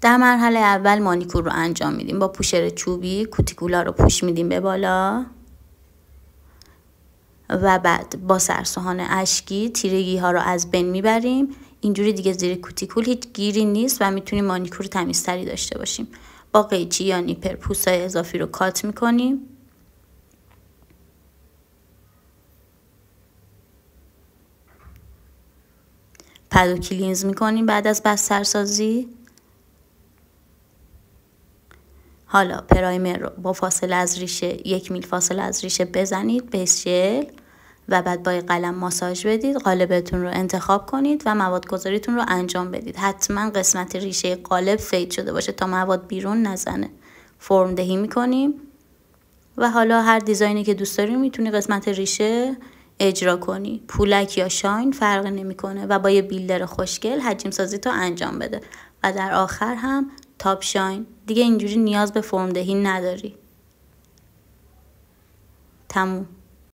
در مرحله اول مانیکور رو انجام میدیم. با پوشر چوبی کوتیکولا رو پوش میدیم به بالا و بعد با سرسوهان اشکی تیرگی ها رو از بین میبریم. اینجوری دیگه زیر کوتیکول هیچ گیری نیست و میتونیم مانیکور تمیزتری داشته باشیم. با قیچی یا نیپر پوستای اضافی رو کات میکنیم. پد و کلینز میکنیم بعد از بسترسازی. حالا پرایمر رو با فاصله از ریشه 1 میل فاصله از ریشه بزنید به ژل و بعد با قلم ماساژ بدید. قالبتون رو انتخاب کنید و مواد گذاریتون رو انجام بدید. حتما قسمت ریشه قالب فید شده باشه تا مواد بیرون نزنه. فرم دهی میکنیم و حالا هر دیزاینی که دوست دارید میتونی قسمت ریشه اجرا کنی. پولک یا شاین فرق نمیکنه و با یه بیلدر خوشگل حجم سازی تو انجام بده و در آخر هم تاپ شاین. دیگه اینجوری نیاز به فرم دهی نداری. تموم.